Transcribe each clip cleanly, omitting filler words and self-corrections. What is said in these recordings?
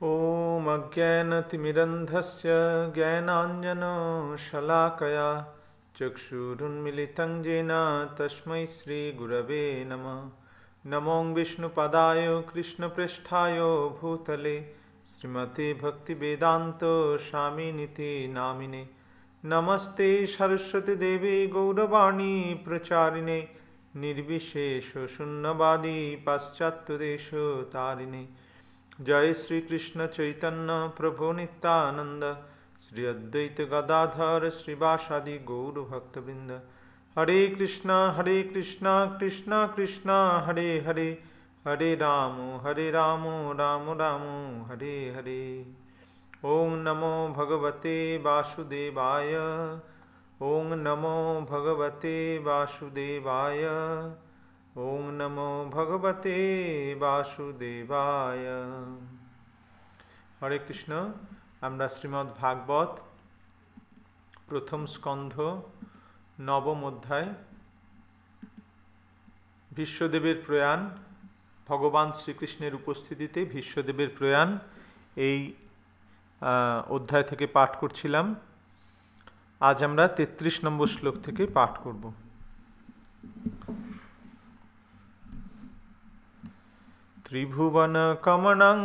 ॐ अज्ञानतिमिरन्धस्य ज्ञानाञ्जनशलाकया चक्षुरुन्मिलितं येन तस्मै श्रीगुरवे नमः। नमो विष्णुपदाय कृष्णप्रेष्ठाय भूतले श्रीमते भक्तिवेदान्त स्वामिनिति नामिने। नमस्ते सरस्वतीदेवी गौरवाणी प्रचारिणे निर्विशेष शून्यवादी पाश्चात्यदेशतारिणे। जय श्री कृष्ण चैतन्य प्रभु नित्यानंद श्री अद्वैत गदाधर श्रीवासादि गौर भक्तवृंद। हरे कृष्णा कृष्ण कृष्ण हरे हरे, हरे राम राम राम हरे हरे। ओम नमो भगवते वासुदेवाय, ओम नमो भगवते वासुदेवाय, ओम नमो भगवते वासुदेवाय। हरे कृष्ण। আমরা শ্রীমদ্ ভাগবত প্রথম স্কন্ধ নবম অধ্যায় ভীষ্মদেবের প্রয়াণ, ভগবান শ্রীকৃষ্ণের উপস্থিতিতে ভীষ্মদেবের প্রয়াণ, এই অধ্যায় থেকে পাঠ করছিলাম। আজ আমরা ৩৩ নম্বর শ্লোক থেকে পাঠ করব। त्रिभुवन कमनं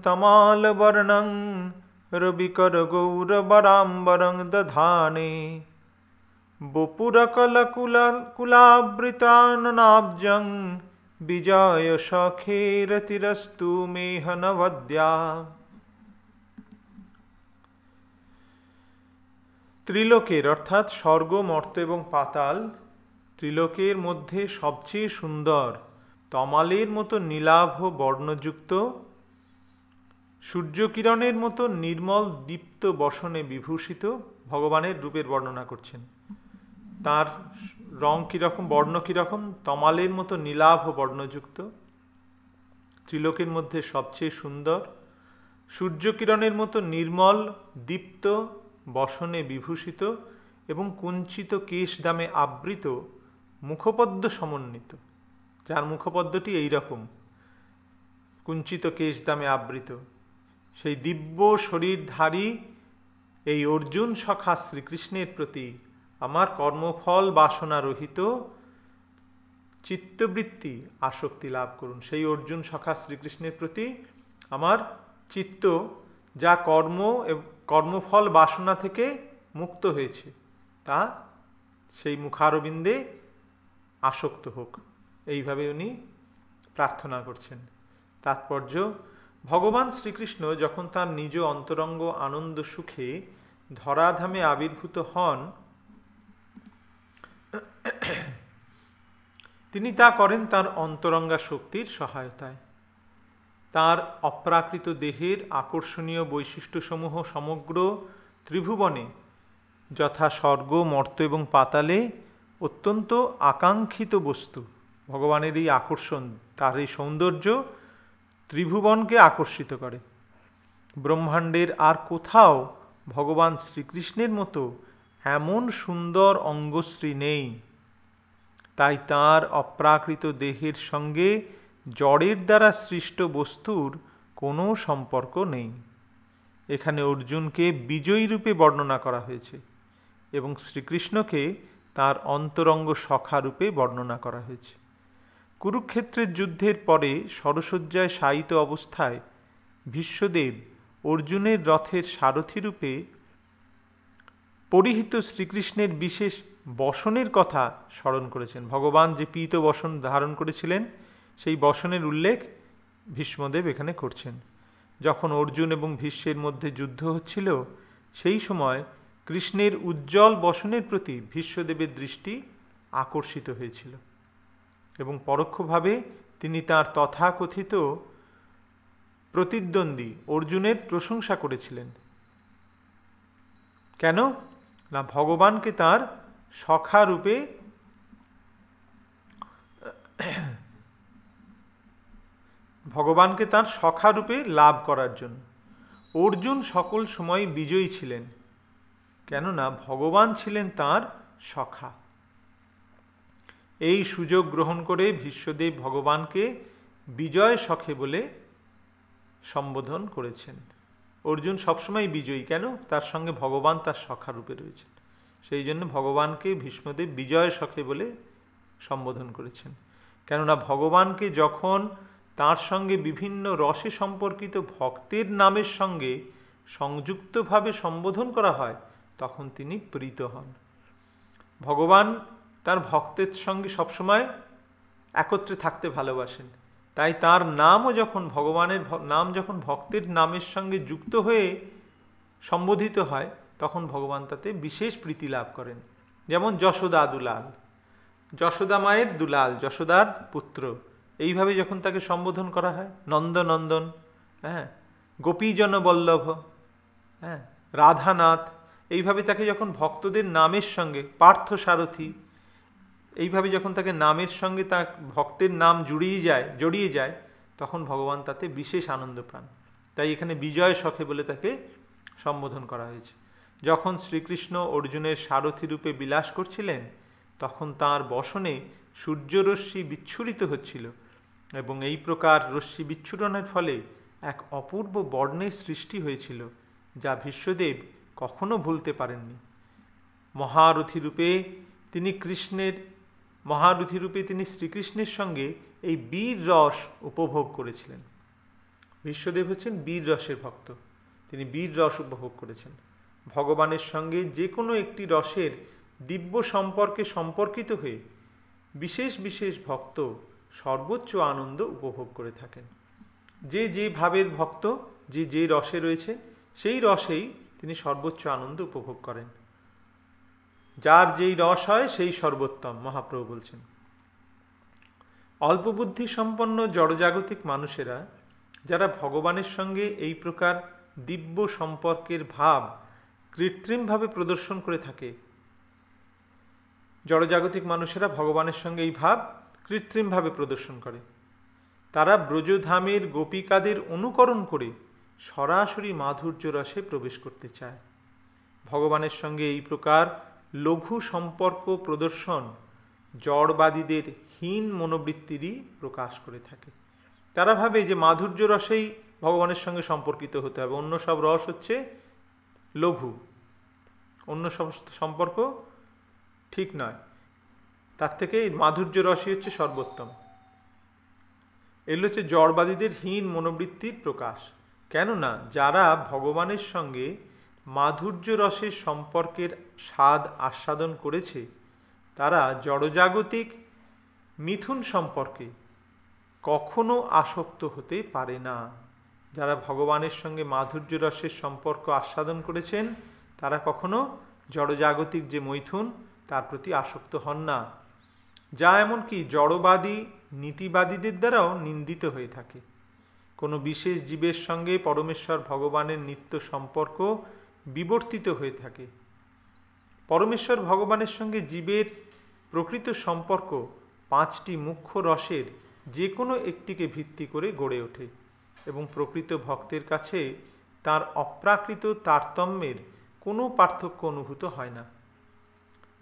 तमालवर्णं रविकर गौरवराम्बरं दधाने वपुरकलकुलावृताननाब्जं विजय सखेरतिरस्तु मेहनवद्या। ত্রিলোকের অর্থাৎ স্বর্গ, মর্ত এবং পাতাল, ত্রিলোকের মধ্যে সবচেয়ে সুন্দর তমালের মতো নীলাভ বর্ণযুক্ত, সূর্যকিরণের মতো নির্মল দীপ্ত বসনে বিভূষিত ভগবানের রূপের বর্ণনা করছেন। তার রং কীরকম, বর্ণ কীরকম? তমালের মতো নীলাভ বর্ণযুক্ত, ত্রিলোকের মধ্যে সবচেয়ে সুন্দর, সূর্যকিরণের মতো নির্মল দীপ্ত বসনে বিভূষিত এবং কুঞ্চিত কেশ দামে আবৃত, মুখপদ্ম সমন্বিত, যার মুখপদ্মটি এইরকম কুঞ্চিত কেশ দামে আবৃত, সেই দিব্য শরীরধারী এই অর্জুন সখা শ্রীকৃষ্ণের প্রতি আমার কর্মফল বাসনা রহিত চিত্তবৃত্তি আসক্তি লাভ করুন। সেই অর্জুন সখা শ্রীকৃষ্ণের প্রতি আমার চিত্ত, যা কর্মফল বাসনা থেকে মুক্ত হয়েছে, তা সেই মুখারবিন্দে আসক্ত হোক, এইভাবে উনি প্রার্থনা করছেন। তাৎপর্য, ভগবান শ্রীকৃষ্ণ যখন তার নিজ অন্তরঙ্গ আনন্দ সুখে ধরাধামে আবির্ভূত হন, তিনি তা করেন তার অন্তরঙ্গা শক্তির সহায়তায়। তার অপ্রাকৃত দেহের আকর্ষণীয় বৈশিষ্ট্যসমূহ সমগ্র ত্রিভুবনে যথা স্বর্গ, মর্ত এবং পাতালে অত্যন্ত আকাঙ্ক্ষিত বস্তু। ভগবানের এই আকর্ষণ, তার এই সৌন্দর্য ত্রিভুবনকে আকর্ষিত করে। ব্রহ্মাণ্ডের আর কোথাও ভগবান শ্রীকৃষ্ণের মতো এমন সুন্দর অঙ্গশ্রী নেই। তাই তার অপ্রাকৃত দেহের সঙ্গে জড়ের দ্বারা সৃষ্ট বস্তুর কোনো সম্পর্ক নেই। এখানে অর্জুনকে বিজয়ী রূপে বর্ণনা করা হয়েছে এবং শ্রীকৃষ্ণকে তার অন্তরঙ্গ সখা রূপে বর্ণনা করা হয়েছে। কুরুক্ষেত্রের যুদ্ধের পরে সরসজ্জায় শায়িত অবস্থায় ভীষ্মদেব অর্জুনের রথের সারথি রূপে পরিহিত শ্রীকৃষ্ণের বিশেষ বসনের কথা স্মরণ করেছেন। ভগবান যে পীত বসন ধারণ করেছিলেন, সেই বসনের উল্লেখ ভীষ্মদেব এখানে করছেন। যখন অর্জুন এবং ভীষ্মের মধ্যে যুদ্ধ হচ্ছিল, সেই সময় কৃষ্ণের উজ্জ্বল বসনের প্রতি ভীষ্মদেবের দৃষ্টি আকর্ষিত হয়েছিল এবং পরোক্ষভাবে তিনি তার তথাকথিত প্রতিদ্বন্দ্বী অর্জুনের প্রশংসা করেছিলেন। কেন না, ভগবানকে তার সখা রূপে লাভ করার জন্য। অর্জুন সকল সময় বিজয়ী ছিলেন, কেননা ভগবান ছিলেন তার সখা। এই সুযোগ গ্রহণ করে ভীষ্মদেব ভগবানকে বিজয় সখে বলে সম্বোধন করেছেন। অর্জুন সবসময় বিজয়ী, কেন? তার সঙ্গে ভগবান তার সখা রূপে রয়েছেন, সেই জন্য ভগবানকে ভীষ্মদেব বিজয় সখে বলে সম্বোধন করেছেন। কেননা ভগবানকে যখন তার সঙ্গে বিভিন্ন রসে সম্পর্কিত ভক্তের নামের সঙ্গে সংযুক্তভাবে সম্বোধন করা হয় তখন তিনি প্রীত হন। ভগবান তার ভক্তের সঙ্গে সবসময় একত্রে থাকতে ভালোবাসেন, তাই তার নামও যখন ভগবানের নাম যখন ভক্তের নামের সঙ্গে যুক্ত হয়ে সম্বোধিত হয় তখন ভগবান তাতে বিশেষ প্রীতি লাভ করেন। যেমন যশোদা দুলাল, যশোদা মায়ের দুলাল, যশোদার পুত্র, এইভাবে যখন তাকে সম্বোধন করা হয়, নন্দনন্দন, হ্যাঁ, গোপীজন বল্লভ, হ্যাঁ, রাধানাথ, এইভাবে তাকে যখন ভক্তদের নামের সঙ্গে, পার্থ সারথী, এইভাবে যখন তাকে নামের সঙ্গে তার ভক্তের নাম জড়িয়ে যায় তখন ভগবান তাতে বিশেষ আনন্দ পান। তাই এখানে বিজয় সখে বলে তাকে সম্বোধন করা হয়েছে। যখন শ্রীকৃষ্ণ অর্জুনের সারথী রূপে বিলাস করছিলেন তখন তাঁর বসনে সূর্যরশ্মি বিচ্ছুরিত হচ্ছিল এবং এই প্রকার রশ্মি বিচ্ছুরণের ফলে এক অপূর্ব বর্ণের সৃষ্টি হয়েছিল যা ভীষ্মদেব কখনো ভুলতে পারেননি। মহারথী রূপে তিনি শ্রীকৃষ্ণের সঙ্গে এই বীর রস উপভোগ করেছিলেন। ভীষ্মদেব হচ্ছেন বীর রসের ভক্ত, তিনি বীর রস উপভোগ করেছেন। ভগবানের সঙ্গে যে কোনো একটি রসের দিব্য সম্পর্কে সম্পর্কিত হয়ে বিশেষ বিশেষ ভক্ত সর্বোচ্চ আনন্দ উপভোগ করে থাকেন। যে যে ভাবের ভক্ত, যে যে রসে রয়েছে সেই রসেই তিনি সর্বোচ্চ আনন্দ উপভোগ করেন। যার যেই রস হয় সেই সর্বোত্তম, মহাপ্রভু বলছেন। অল্প বুদ্ধি সম্পন্ন জড়জাগতিক মানুষেরা যারা ভগবানের সঙ্গে এই প্রকার দিব্য সম্পর্কের ভাব কৃত্রিমভাবে প্রদর্শন করে থাকে, জড়জাগতিক মানুষেরা ভগবানের সঙ্গে এই ভাব কৃত্রিমভাবে প্রদর্শন করে, তারা ব্রজধামের গোপিকাদের অনুকরণ করে সরাসরি মাধুর্য রসে প্রবেশ করতে চায়। ভগবানের সঙ্গে এই প্রকার লঘু সম্পর্ক প্রদর্শন জড়বাদীদের হীন মনোবৃত্তিরই প্রকাশ করে থাকে। তারা ভাবে যে মাধুর্য রসেই ভগবানের সঙ্গে সম্পর্কিত হতে হবে, অন্য সব রস হচ্ছে লঘু, অন্য সব সম্পর্ক ঠিক নয়, তার থেকে মাধুর্য রসই হচ্ছে সর্বোত্তম। এগুলো হচ্ছে জড়বাদীদের হীন মনোবৃত্তির প্রকাশ। কেননা যারা ভগবানের সঙ্গে মাধুর্য রসের সম্পর্কের স্বাদ আস্বাদন করেছে তারা জড়জাগতিক মিথুন সম্পর্কে কখনো আসক্ত হতে পারে না। যারা ভগবানের সঙ্গে মাধুর্য রসের সম্পর্ক আস্বাদন করেছেন তারা কখনো জড়জাগতিক যে মৈথুন তার প্রতি আসক্ত হন না, যা এমনকি জড়বাদী নীতিবাদীদের দ্বারাও নিন্দিত হয়ে থাকে। কোনো বিশেষ জীবের সঙ্গে পরমেশ্বর ভগবানের নিত্য সম্পর্ক বিবর্তিত হয়ে থাকে। পরমেশ্বর ভগবানের সঙ্গে জীবের প্রকৃত সম্পর্ক 5টি মুখ্য রসের যে কোনো একটিকে ভিত্তি করে গড়ে ওঠে এবং প্রকৃত ভক্তের কাছে তার অপ্রাকৃত তারতম্যের কোনো পার্থক্য অনুভূত হয় না।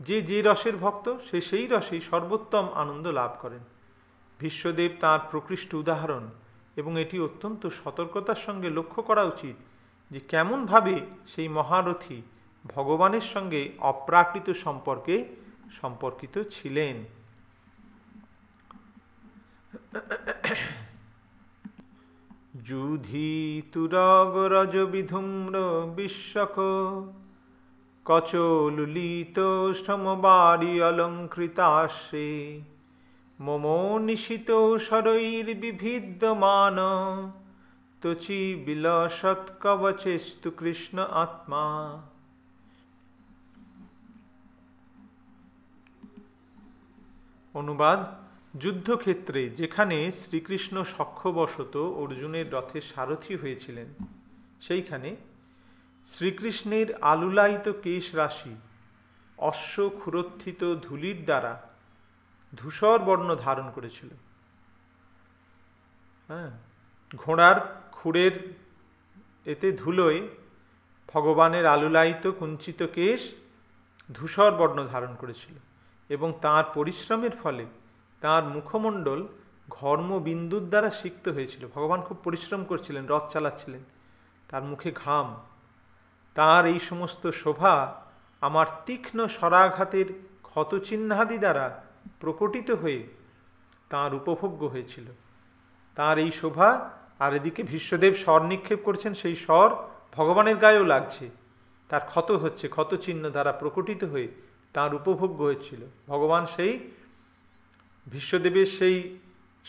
যে যে রসের ভক্ত সে সেই রসেই সর্বোত্তম আনন্দ লাভ করেন। ভীষ্মদেব তাঁর প্রকৃষ্ট উদাহরণ এবং এটি অত্যন্ত সতর্কতার সঙ্গে লক্ষ্য করা উচিত যে কেমনভাবে সেই মহারথী ভগবানের সঙ্গে অপ্রাকৃত সম্পর্কে সম্পর্কিত ছিলেন। যুধি তুরগরজ বিধূম্র বিশ্বক কচলুলিত শ্রমবারি অলঙ্কৃতাশ্রে মমো নিশিত শরৈর বিভিদ্যমান তচি বিলসৎ কবচেস্তু কৃষ্ণ আত্মা। অনুবাদ: যুদ্ধক্ষেত্রে যেখানে শ্রীকৃষ্ণ সখ্যবশত অর্জুনের রথের সারথি হয়েছিলেন সেইখানে শ্রীকৃষ্ণের আলুলায়িত কেশ রাশি অশ্ব ক্ষুরোত্থিত ধূলির দ্বারা ধূসর বর্ণ ধারণ করেছিল। ঘোড়ার খুরের এতে ধুলোয় ভগবানের আলুলায়িত কুঞ্চিত কেশ ধূসর বর্ণ ধারণ করেছিল এবং তাঁর পরিশ্রমের ফলে তাঁর মুখমণ্ডল ঘর্মবিন্দুর দ্বারা সিক্ত হয়েছিল। ভগবান খুব পরিশ্রম করছিলেন, রথ চালাচ্ছিলেন, তার মুখে ঘাম। তার এই সমস্ত শোভা আমার তীক্ষ্ণ স্বরাঘাতের ক্ষতচিহ্নাদি দ্বারা প্রকটিত হয়ে তাঁর উপভোগ্য হয়েছিল। তার এই শোভা, আর এদিকে ভীষ্মদেব স্বর নিক্ষেপ করছেন, সেই স্বর ভগবানের গায়েও লাগছে, তার ক্ষত হচ্ছে, ক্ষতচিহ্ন দ্বারা প্রকটিত হয়ে তার উপভোগ্য হয়েছিল। ভগবান সেই ভীষ্মদেবের সেই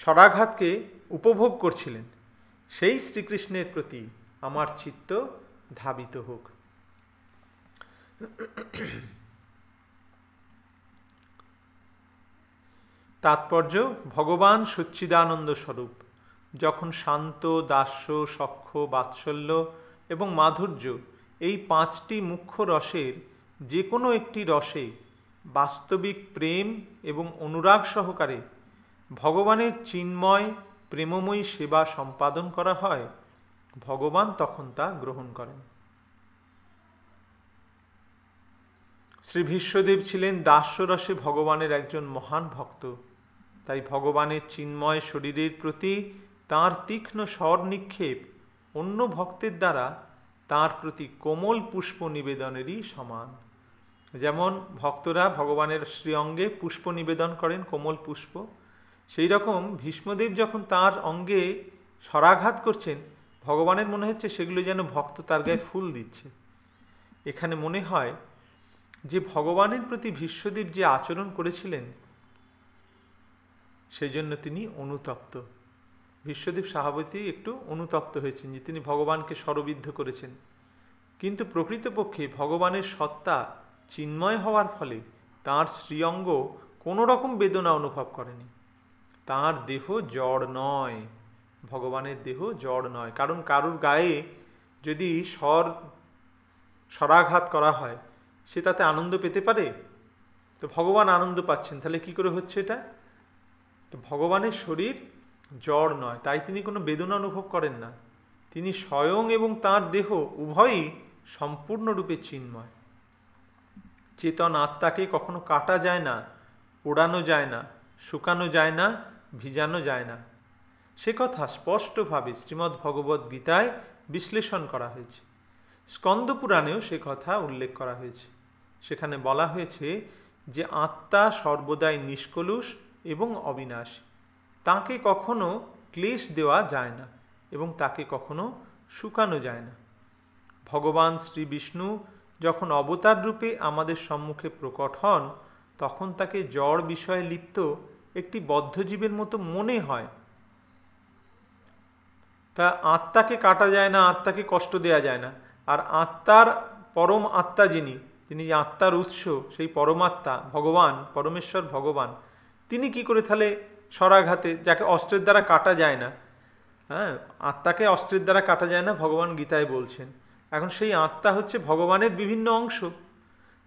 স্বরাঘাতকে উপভোগ করছিলেন। সেই শ্রীকৃষ্ণের প্রতি আমার চিত্ত ধাবিত হোক। তাৎপর্য: ভগবান সচ্চিদানন্দ স্বরূপ যখন শান্ত, দাস্য, সখ্য, বাৎসল্য এবং মাধুর্য এই পাঁচটি মুখ্য রসের যে কোনো একটি রসে বাস্তবিক প্রেম এবং অনুরাগ সহকারে ভগবানের চিন্ময় প্রেমময়ী সেবা সম্পাদন করা হয়, ভগবান তখন তা গ্রহণ করেন। শ্রী ভীষ্মদেব ছিলেন দাস্যরসে ভগবানের একজন মহান ভক্ত। তাই ভগবানের চিন্ময় শরীরের প্রতি তাঁর তীক্ষ্ণ স্বর নিক্ষেপ অন্য ভক্তের দ্বারা তাঁর প্রতি কোমল পুষ্প নিবেদনেরই সমান। যেমন ভক্তরা ভগবানের শ্রীঅঙ্গে পুষ্প নিবেদন করেন, কোমল পুষ্প, সেই রকম ভীষ্মদেব যখন তাঁর অঙ্গে স্বরাঘাত করছেন, ভগবানের মনে হচ্ছে সেগুলো যেন ভক্ত তার গায়ে ফুল দিচ্ছে। এখানে মনে হয় যে ভগবানের প্রতি ভীষ্মদেব যে আচরণ করেছিলেন, সেই জন্য তিনি অনুতপ্ত। ভীষ্মদেব স্বভাবতই একটু অনুতপ্ত হয়েছেন যে তিনি ভগবানকে স্বরবিদ্ধ করেছেন, কিন্তু প্রকৃতপক্ষে ভগবানের সত্তা চিন্ময় হওয়ার ফলে তাঁর শ্রীঅঙ্গ কোনো রকম বেদনা অনুভব করেনি। তাঁর দেহ জড় নয়, ভগবানের দেহ জড় নয়। কারণ কারুর গায়ে যদি স্বরাঘাত করা হয়, সে তাতে আনন্দ পেতে পারে? তো ভগবান আনন্দ পাচ্ছেন, তাহলে কি করে হচ্ছে এটা? তো ভগবানের শরীর জড় নয়, তাই তিনি কোনো বেদনা অনুভব করেন না। তিনি স্বয়ং এবং তাঁর দেহ উভয়ই সম্পূর্ণরূপে চিন্ময়। চেতন আত্মাকে কখনো কাটা যায় না, পোড়ানো যায় না, শুকানো যায় না, ভিজানো যায় না। সে কথা স্পষ্টভাবে শ্রীমদ্ ভগবদ্ গীতায় বিশ্লেষণ করা হয়েছে। স্কন্দ পুরাণেও সে কথা উল্লেখ করা হয়েছে। সেখানে বলা হয়েছে যে আত্মা সর্বদাই নিষ্কলুষ এবং অবিনাশী। তাকে কখনো ক্লেশ দেওয়া যায় না এবং তাকে কখনো শুকানো যায় না। ভগবান শ্রী বিষ্ণু যখন অবতার রূপে আমাদের সম্মুখে প্রকট হন, তখন তাকে জড় বিষয়ে লিপ্ত একটি বদ্ধজীবের মতো মনে হয়। তা আত্মাকে কাটা যায় না, আত্মাকে কষ্ট দেয়া যায় না। আর আত্মার পরম আত্মা যিনি, তিনি আত্মার উৎস, সেই পরমাত্মা ভগবান, পরমেশ্বর ভগবান, তিনি কি করে তাহলে স্বরাঘাতে, যাকে অস্ত্রের দ্বারা কাটা যায় না, হ্যাঁ, আত্মাকে অস্ত্রের দ্বারা কাটা যায় না, ভগবান গীতায় বলছেন। এখন সেই আত্মা হচ্ছে ভগবানের বিভিন্ন অংশ,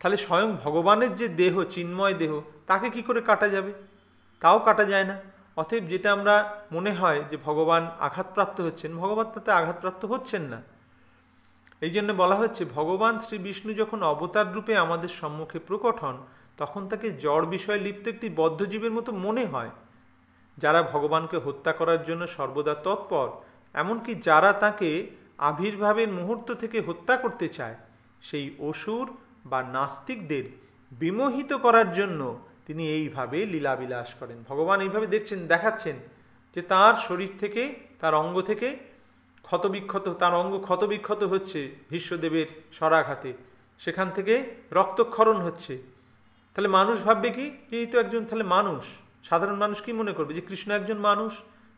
তাহলে স্বয়ং ভগবানের যে দেহ, চিন্ময় দেহ, তাকে কি করে কাটা যাবে? তাও কাটা যায় না। অতএব যেটা আমরা মনে হয় যে ভগবান আঘাতপ্রাপ্ত হচ্ছেন, ভগবান তাতে আঘাতপ্রাপ্ত হচ্ছেন না। এই জন্য বলা হচ্ছে ভগবান শ্রী বিষ্ণু যখন অবতার রূপে আমাদের সম্মুখে প্রকট হন, তখন তাকে জড় বিষয়ে লিপ্ত একটি বদ্ধজীবের মতো মনে হয়। যারা ভগবানকে হত্যা করার জন্য সর্বদা তৎপর, এমনকি যারা তাকে আবির্ভাবের মুহূর্ত থেকে হত্যা করতে চায়, সেই অসুর বা নাস্তিকদের বিমোহিত করার জন্য তিনি এইভাবে লীলাবিলাস করেন। ভগবান এইভাবে দেখাচ্ছেন যে তার শরীর থেকে, তার অঙ্গ থেকে ক্ষতবিক্ষত, তার অঙ্গ ক্ষতবিক্ষত হচ্ছে ভীষ্মদেবের স্বরাঘাতে, সেখান থেকে রক্তক্ষরণ হচ্ছে। তাহলে মানুষ ভাববে কি, এই তো একজন তাহলে মানুষ। সাধারণ মানুষ কি মনে করবে যে কৃষ্ণ একজন মানুষ,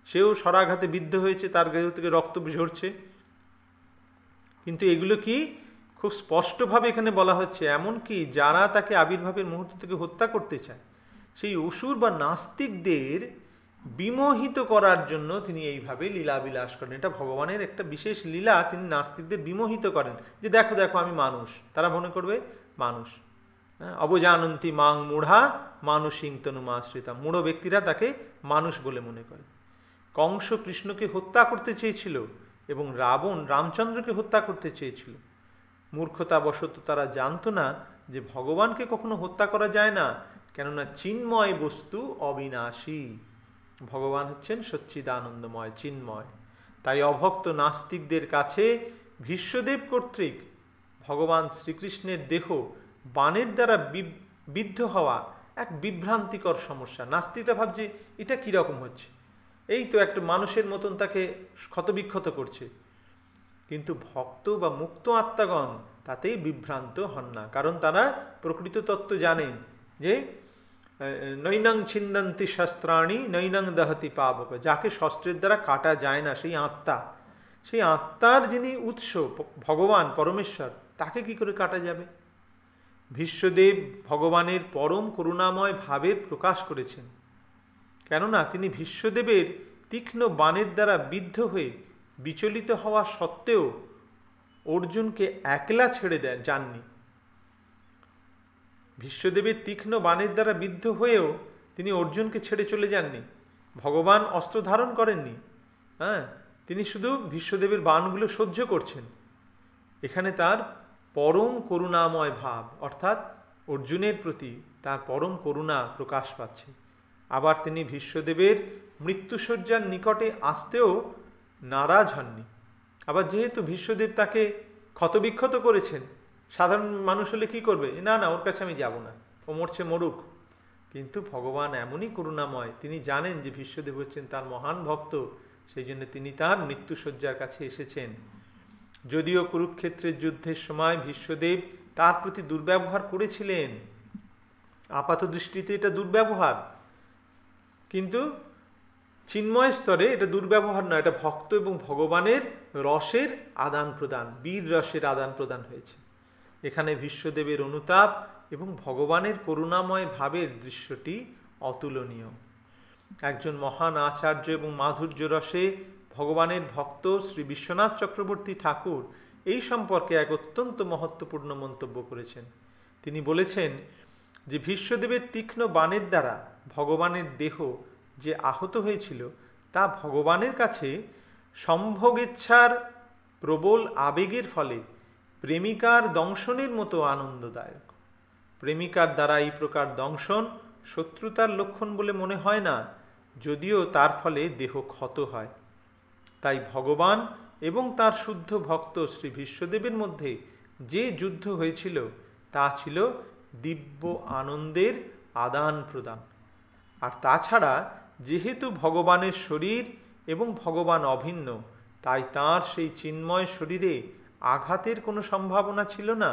সেও স্বরাঘাতে বিদ্ধ হয়েছে, তার দেহ থেকে রক্ত ঝরছে। কিন্তু এগুলো কি খুব স্পষ্টভাবে এখানে বলা হচ্ছে, এমনকি যারা তাকে আবির্ভাবের মুহূর্ত থেকে হত্যা করতে চায়, সেই অসুর বা নাস্তিকদের বিমোহিত করার জন্য তিনি এইভাবে লীলাবিলাস করেন। এটা ভগবানের একটা বিশেষ লীলা, তিনি নাস্তিকদের বিমোহিত করেন যে দেখো দেখো আমি মানুষ। তারা মনে করবে মানুষ, অবজানন্তি মাং মূঢ়া মানুষিং তনুমাশ্রিতা, মূঢ় ব্যক্তিরা তাকে মানুষ বলে মনে করে। কংস কৃষ্ণকে হত্যা করতে চেয়েছিল এবং রাবণ রামচন্দ্রকে হত্যা করতে চেয়েছিল। মূর্খতাবশত তারা জানতো না যে ভগবানকে কখনো হত্যা করা যায় না, কেননা চিন্ময় বস্তু অবিনাশী। ভগবান হচ্ছেন সচ্চিদানন্দময়, চিন্ময়। তাই অভক্ত নাস্তিকদের কাছে ভীষ্মদেব কর্তৃক ভগবান শ্রীকৃষ্ণের দেহ বাণের দ্বারা বিদ্ধ হওয়া এক বিভ্রান্তিকর সমস্যা। নাস্তিকরা ভাবছে এটা কীরকম হচ্ছে, এই তো একটা মানুষের মতন তাকে ক্ষতবিক্ষত করছে। কিন্তু ভক্ত বা মুক্ত আত্মাগণ তাতেই বিভ্রান্ত হন না, কারণ তারা প্রকৃত তত্ত্ব জানেন যে নৈনং ছিন্দন্তি শস্ত্রাণি নৈনং দহতি পাবক। যাকে শস্ত্রের দ্বারা কাটা যায় না সেই আত্মা, সেই আত্মার যিনি উৎস ভগবান পরমেশ্বর, তাকে কি করে কাটা যাবে? ভীষ্মদেব ভগবানের পরম করুণাময় ভাবের প্রকাশ করেছেন, কেননা তিনি ভীষ্মদেবের তীক্ষ্ণ বাণের দ্বারা বিদ্ধ হয়ে বিচলিত হওয়া সত্ত্বেও অর্জুনকে একলা ছেড়ে যাননি। ভীষ্মদেবের তীক্ষ্ণ বাণের দ্বারা বিদ্ধ হয়েও তিনি অর্জুনকে ছেড়ে চলে যাননি। ভগবান অস্ত্র ধারণ করেননি, হ্যাঁ, তিনি শুধু ভীষ্মদেবের বাণগুলো সহ্য করছেন। এখানে তার পরম করুণাময় ভাব, অর্থাৎ অর্জুনের প্রতি তার পরম করুণা প্রকাশ পাচ্ছে। আবার তিনি ভীষ্মদেবের মৃত্যুশয্যার নিকটে আসতেও নারাজ হননি। আবার যেহেতু ভীষ্মদেব তাকে ক্ষতবিক্ষত করেছেন, সাধারণ মানুষ হলে কী করবে? না না, ওর কাছে আমি যাব না, ও মরছে মরুক। কিন্তু ভগবান এমনই করুণাময়, তিনি জানেন যে ভীষ্মদেব হচ্ছেন তার মহান ভক্ত, সেই জন্য তিনি তার মৃত্যুশয্যার কাছে এসেছেন। যদিও কুরুক্ষেত্রের যুদ্ধের সময় ভীষ্মদেব তার প্রতি দুর্ব্যবহার করেছিলেন, আপাত দৃষ্টিতে এটা দুর্ব্যবহার, কিন্তু চিন্ময় স্তরে এটা দুর্ব্যবহার নয়, এটা ভক্ত এবং ভগবানের রসের আদান প্রদান, বীর রসের আদান প্রদান হয়েছে। এখানে ভীষ্মদেবের অনুতাপ এবং ভগবানের করুণাময় ভাবের দৃশ্যটি অতুলনীয়। একজন মহান আচার্য এবং মাধুর্য রসে ভগবানের ভক্ত শ্রী বিশ্বনাথ চক্রবর্তী ঠাকুর এই সম্পর্কে এক অত্যন্ত মহত্বপূর্ণ মন্তব্য করেছেন। তিনি বলেছেন যে ভীষ্মদেবের তীক্ষ্ণ বাণের দ্বারা ভগবানের দেহ যে আহত হয়েছিল তা ভগবানের কাছে সম্ভোগেচ্ছার প্রবল আবেগের ফলে প্রেমিকার দংশনের মতো আনন্দদায়ক। প্রেমিকার দ্বারা এই প্রকার দংশন শত্রুতার লক্ষণ বলে মনে হয় না, যদিও তার ফলে দেহ ক্ষত হয়। তাই ভগবান এবং তার শুদ্ধ ভক্ত শ্রী ভীষ্মদেবের মধ্যে যে যুদ্ধ হয়েছিল তা ছিল দিব্য আনন্দের আদান প্রদান। আর তাছাড়া যেহেতু ভগবানের শরীর এবং ভগবান অভিন্ন, তাই তাঁর সেই চিন্ময় শরীরে আঘাতের কোনো সম্ভাবনা ছিল না।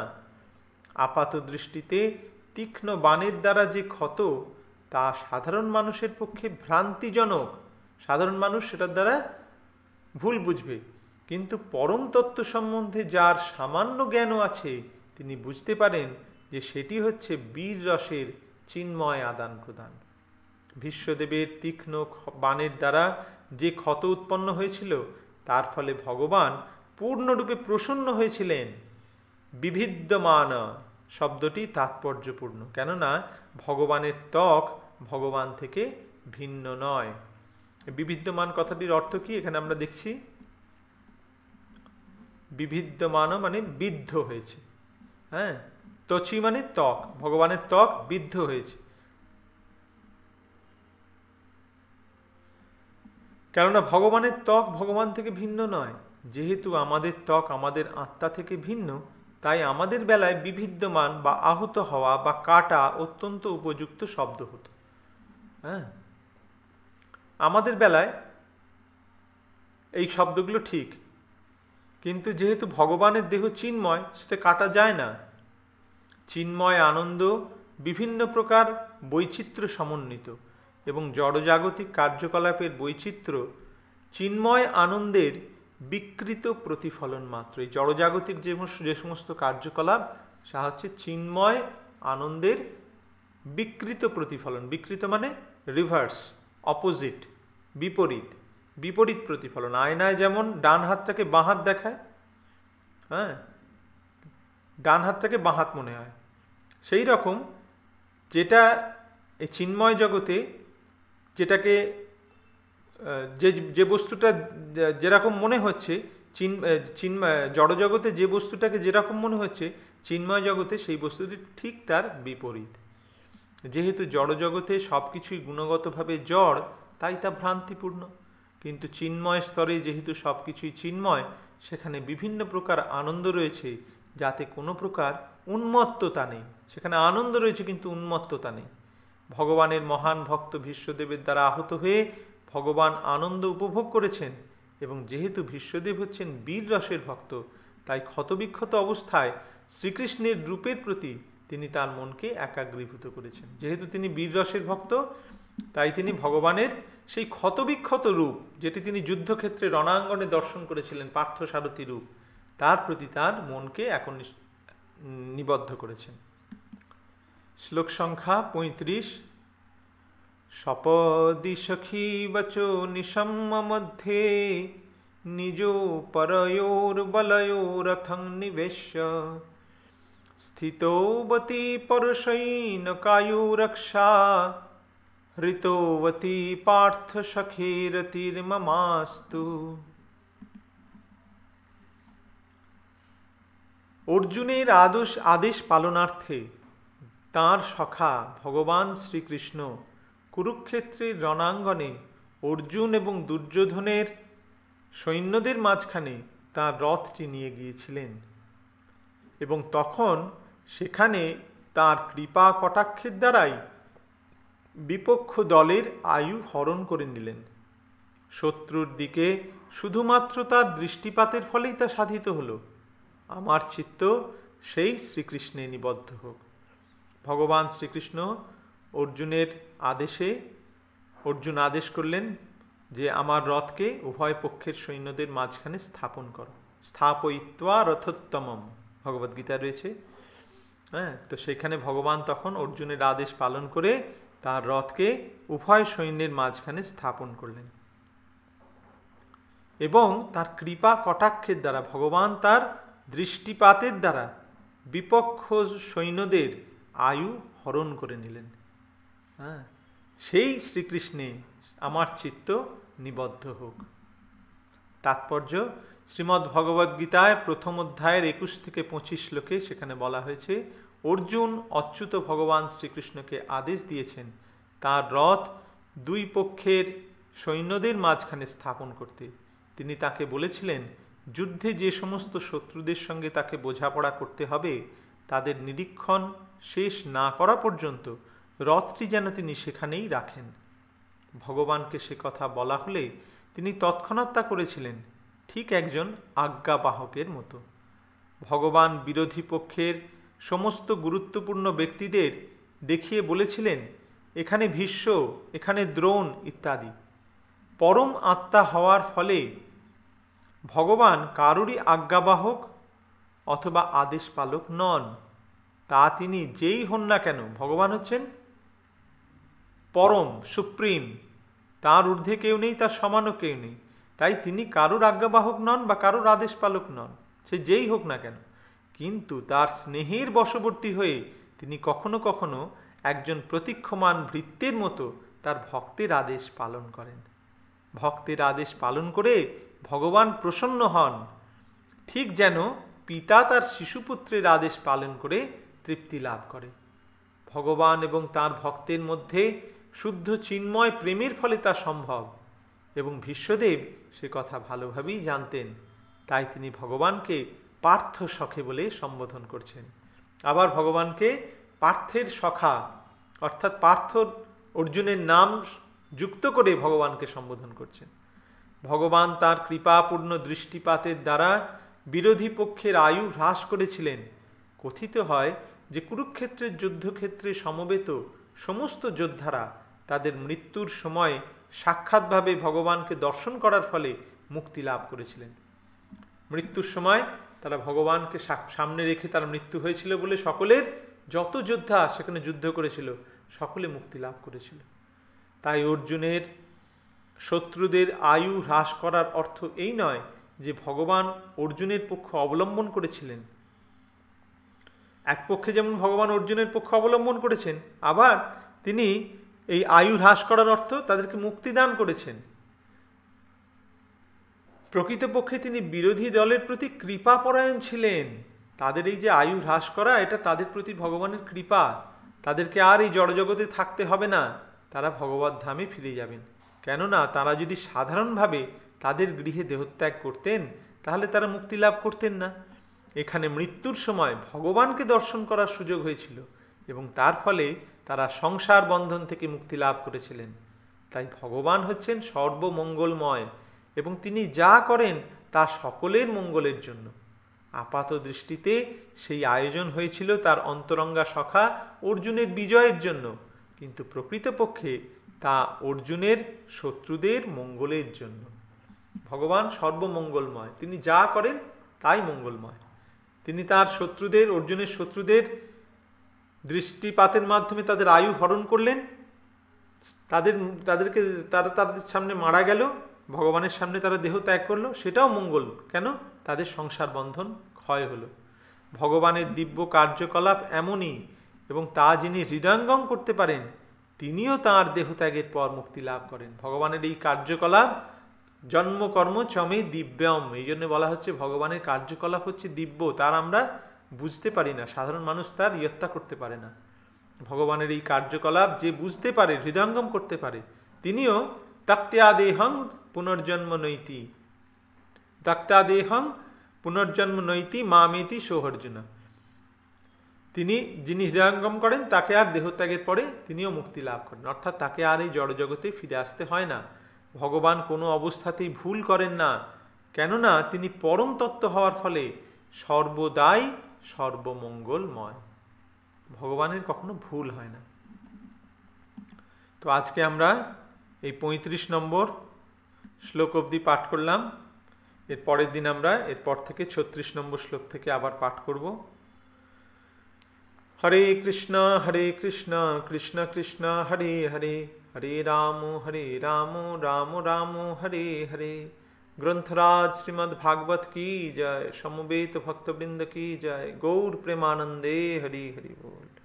আপাত দৃষ্টিতে তীক্ষ্ণ বাণের দ্বারা যে ক্ষত তা সাধারণ মানুষের পক্ষে ভ্রান্তিজনক, সাধারণ মানুষ সেটার দ্বারা ভুল বুঝবে, কিন্তু পরম তত্ত্ব সম্বন্ধে যার সামান্য জ্ঞানও আছে তিনি বুঝতে পারেন যে সেটি হচ্ছে বীর রসের চিন্ময় আদান প্রদান। ভীষ্মদেবের তীক্ষ্ণ বাণের দ্বারা যে ক্ষত উৎপন্ন হয়েছিল তার ফলে ভগবান পূর্ণরূপে প্রসন্ন হয়েছিলেন। বিবিদ্যমান শব্দটি তাৎপর্যপূর্ণ, কেননা ভগবানের ত্বক ভগবান থেকে ভিন্ন নয়। বিবিদ্যমান কথাটির অর্থ কি এখানে আমরা দেখছি? বিবিদ্যমান মানে বিদ্ধ হয়েছে, হ্যাঁ, ত্বচি মানে ত্বক, ভগবানের ত্বক বিদ্ধ হয়েছে। কেননা ভগবানের ত্বক ভগবান থেকে ভিন্ন নয়। যেহেতু আমাদের ত্বক আমাদের আত্মা থেকে ভিন্ন, তাই আমাদের বেলায় বিবিদ্যমান বা আহত হওয়া বা কাটা অত্যন্ত উপযুক্ত শব্দ হতো। হ্যাঁ, আমাদের বেলায় এই শব্দগুলো ঠিক, কিন্তু যেহেতু ভগবানের দেহ চিন্ময়, সেটা কাটা যায় না। চিন্ময় আনন্দ বিভিন্ন প্রকার বৈচিত্র্য সমন্বিত এবং জড়জাগতিক কার্যকলাপের বৈচিত্র্য চিন্ময় আনন্দের বিকৃত প্রতিফলন মাত্র। এই জড়জাগতিক যে সমস্ত কার্যকলাপ তা হচ্ছে চিন্ময় আনন্দের বিকৃত প্রতিফলন। বিকৃত মানে রিভার্স, অপোজিট, বিপরীত, বিপরীত প্রতিফলন। আয়নায় যেমন ডান হাতটাকে বাঁ হাত দেখায়, হ্যাঁ, ডান হাতটাকে বাঁ হাত মনে হয়, সেই রকম যেটা এই চিন্ময় জগতে যেটাকে যে বস্তুটা যেরকম মনে হচ্ছে, জড়জগতে যে বস্তুটাকে যেরকম মনে হচ্ছে, চিন্ময় জগতে সেই বস্তুটি ঠিক তার বিপরীত। যেহেতু জড়জগতে সব কিছুই গুণগতভাবে জড়, তাই তা ভ্রান্তিপূর্ণ। কিন্তু চিন্ময় স্তরে যেহেতু সব কিছুই চিন্ময়, সেখানে বিভিন্ন প্রকার আনন্দ রয়েছে, যাতে কোনো প্রকার উন্মত্ততা নেই। সেখানে আনন্দ রয়েছে কিন্তু উন্মত্ততা নেই। ভগবানের মহান ভক্ত ভীষ্মদেবের দ্বারা আহত হয়ে ভগবান আনন্দ উপভোগ করেছেন, এবং যেহেতু ভীষ্মদেব হচ্ছেন বীর রসের ভক্ত, তাই ক্ষতবিক্ষত অবস্থায় শ্রীকৃষ্ণের রূপের প্রতি তিনি তার মনকে একাগ্রীভূত করেছেন। যেহেতু তিনি বীর রসের ভক্ত, তাই তিনি ভগবানের সেই ক্ষতবিক্ষত রূপ, যেটি তিনি যুদ্ধক্ষেত্রে রণাঙ্গনে দর্শন করেছিলেন, পার্থসারথী রূপ, তার প্রতি তার মনকে এখন নিবদ্ধ করেছেন। শ্লোক সংখ্যা 35। সপদি সখী বচো নিশম্ম মধ্যে নিজ পরয়োর বলয়োরথং নিবেশ্য স্থিতোবতী পরশৈনকায়ুরক্ষা হৃতোবতী পার্থ সখীরতির্মমাস্তু। অর্জুনের আদেশ পালনার্থে তাঁর সখা ভগবান শ্রীকৃষ্ণ কুরুক্ষেত্রের রণাঙ্গনে অর্জুন এবং দুর্যোধনের সৈন্যদের মাঝখানে তাঁর রথটি নিয়ে গিয়েছিলেন, এবং তখন সেখানে তাঁর কৃপা কটাক্ষের দ্বারাই বিপক্ষ দলের আয়ু হরণ করে নিলেন। শত্রুর দিকে শুধুমাত্র তার দৃষ্টিপাতের ফলেই তা সাধিত হল। আমার চিত্ত সেই শ্রীকৃষ্ণে নিবদ্ধ হোক। ভগবান শ্রীকৃষ্ণ অর্জুনের আদেশে, অর্জুন আদেশ করলেন যে আমার রথকে উভয় পক্ষের সৈন্যদের মাঝখানে স্থাপন করো। স্থাপয়িত্বা রথোত্তমম ভগবদ্গীতা রয়েছে। হ্যাঁ, তো সেখানে ভগবান তখন অর্জুনের আদেশ পালন করে তার রথকে উভয় সৈন্যের মাঝখানে স্থাপন করলেন, এবং তার কৃপা কটাক্ষের দ্বারা, ভগবান তার দৃষ্টিপাতের দ্বারা বিপক্ষ সৈন্যদের আয়ু হরণ করে নিলেন। হ্যাঁ, সেই শ্রীকৃষ্ণে আমার চিত্ত নিবদ্ধ হোক। তাৎপর্য শ্রীমদ্ ভগবদ্গীতায় প্রথম অধ্যায়ের 21 থেকে 25 শ্লোকে সেখানে বলা হয়েছে, অর্জুন অচ্যুত ভগবান শ্রীকৃষ্ণকে আদেশ দিয়েছেন তার রথ দুই পক্ষের সৈন্যদের মাঝখানে স্থাপন করতে। তিনি তাকে বলেছিলেন যুদ্ধে যে সমস্ত শত্রুদের সঙ্গে তাকে বোঝাপড়া করতে হবে, তাদের নিরীক্ষণ শেষ না করা পর্যন্ত রথটি যেন তিনি সেখানেই রাখেন। ভগবানকে সে কথা বলা হলে তিনি তৎক্ষণাৎ তা করেছিলেন, ঠিক একজন আজ্ঞাবাহকের মতো। ভগবান বিরোধী পক্ষের সমস্ত গুরুত্বপূর্ণ ব্যক্তিদের দেখিয়ে বলেছিলেন, এখানে ভীষ্ম, এখানে দ্রোণ ইত্যাদি। পরম আত্মা হওয়ার ফলে ভগবান কারুরই আজ্ঞাবাহক অথবা আদেশ পালক নন। তা তিনি যেই হন না কেন, ভগবান হচ্ছেন পরম, সুপ্রিম, তার ঊর্ধ্বে কেউ নেই, তার সমানও কেউ নেই। তাই তিনি কারুর আজ্ঞাবাহক নন বা কারুর আদেশ পালক নন, সে যেই হোক না কেন। কিন্তু তার স্নেহের বশবর্তী হয়ে তিনি কখনো কখনো একজন প্রতীক্ষমান ভৃত্যের মতো তার ভক্তের আদেশ পালন করেন। ভক্তের আদেশ পালন করে ভগবান প্রসন্ন হন, ঠিক যেন পিতা তার শিশুপুত্রের আদেশ পালন করে তৃপ্তি লাভ করে। ভগবান এবং তার ভক্তের মধ্যে শুদ্ধ চিন্ময় প্রেমের ফলে তা সম্ভব, এবং ভীষ্মদেব সে কথা ভালোভাবেই জানতেন। তাই তিনি ভগবানকে পার্থ সখে বলে সম্বোধন করছেন। আবার ভগবানকে পার্থের সখা, অর্থাৎ পার্থ অর্জুনের নাম যুক্ত করে ভগবানকে সম্বোধন করছেন। ভগবান তার কৃপাপূর্ণ দৃষ্টিপাতের দ্বারা বিরোধী পক্ষের আয়ু হ্রাস করেছিলেন। কথিত হয় যে কুরুক্ষেত্রের যুদ্ধক্ষেত্রে সমবেত সমস্ত যোদ্ধারা তাদের মৃত্যুর সময় সাক্ষাৎভাবে ভগবানকে দর্শন করার ফলে মুক্তি লাভ করেছিলেন। মৃত্যুর সময় তারা ভগবানকে সামনে রেখে তার মৃত্যু হয়েছিল বলে সকলের, যত যোদ্ধা সেখানে যুদ্ধ করেছিল, সকলে মুক্তি লাভ করেছিল। তাই অর্জুনের শত্রুদের আয়ু হ্রাস করার অর্থ এই নয় যে ভগবান অর্জুনের পক্ষ অবলম্বন করেছিলেন। এক পক্ষে যেমন ভগবান অর্জুনের পক্ষ অবলম্বন করেছেন, আবার তিনি এই আয়ু হ্রাস করার অর্থ তাদেরকে মুক্তি দান করেছেন। প্রকৃতপক্ষে তিনি বিরোধী দলের প্রতি কৃপাপরায়ণ ছিলেন। তাদের এই যে আয়ু হ্রাস করা, এটা তাদের প্রতি ভগবানের কৃপা। তাদেরকে আর এই জড়জগতে থাকতে হবে না, তারা ভগবত ধামে ফিরে যাবেন। কেননা তারা যদি সাধারণভাবে তাদের গৃহে দেহত্যাগ করতেন তাহলে তারা মুক্তি লাভ করতেন না। এখানে মৃত্যুর সময় ভগবানকে দর্শন করার সুযোগ হয়েছিল এবং তার ফলে তারা সংসার বন্ধন থেকে মুক্তি লাভ করেছিলেন। তাই ভগবান হচ্ছেন সর্বমঙ্গলময় এবং তিনি যা করেন তা সকলের মঙ্গলের জন্য। আপাত দৃষ্টিতে সেই আয়োজন হয়েছিল তার অন্তরঙ্গা সখা অর্জুনের বিজয়ের জন্য, কিন্তু প্রকৃতপক্ষে তা অর্জুনের শত্রুদের মঙ্গলের জন্য। ভগবান সর্বমঙ্গলময়, তিনি যা করেন তাই মঙ্গলময়। তিনি তার শত্রুদের, অর্জুনের শত্রুদের দৃষ্টিপাতের মাধ্যমে তাদের আয়ু হরণ করলেন, তাদের সামনে মারা গেল, ভগবানের সামনে তারা দেহ ত্যাগ করলো, সেটাও মঙ্গল। কেন? তাদের সংসার বন্ধন ক্ষয় হলো। ভগবানের দিব্য কার্যকলাপ এমনই, এবং তা যিনি হৃদয়ঙ্গম করতে পারেন তিনিও তাঁর দেহত্যাগের পর মুক্তি লাভ করেন। ভগবানের এই কার্যকলাপ জন্মকর্ম চমে দিব্যম, এই জন্য বলা হচ্ছে ভগবানের কার্যকলাপ হচ্ছে দিব্য, তার আমরা বুঝতে পারি না, সাধারণ মানুষ তার ইয়ত্তা করতে পারে না। ভগবানের এই কার্যকলাপ যে বুঝতে পারে, হৃদয়ঙ্গম করতে পারে, তিনিও ত্যক্ত্যাদেহং পুনর্জন্ম নৈতি, ত্যক্ত্যাদেহং পুনর্জন্ম নৈতি মামেতি সোহর্জুন। যিনি হৃদয়ঙ্গম করেন তাকে আর দেহত্যাগের পরে তিনিও মুক্তি লাভ করেন, অর্থাৎ তাকে আর এই জড়জগতে ফিরে আসতে হয় না। ভগবান কোনো অবস্থাতেই ভুল করেন না, কেননা তিনি পরম তত্ত্ব হওয়ার ফলে সর্বদাই সর্বমঙ্গলময়। ভগবানের কখনো ভুল হয় না। তো আজকে আমরা এই 35 নম্বর শ্লোক অবধি পাঠ করলাম। এর পরের দিন আমরা এরপর থেকে 36 নম্বর শ্লোক থেকে আবার পাঠ করব। হরে কৃষ্ণ কৃষ্ণ কৃষ্ণ হরে হরে, হরে রাম রাম রাম হরে হরে। গ্রন্থরাজ শ্রীমদ্ ভাগবত কি জয়, সমবেত ভক্তবৃন্দ কি জয়। গৌর প্রেমানন্দে হরি হরি बोल।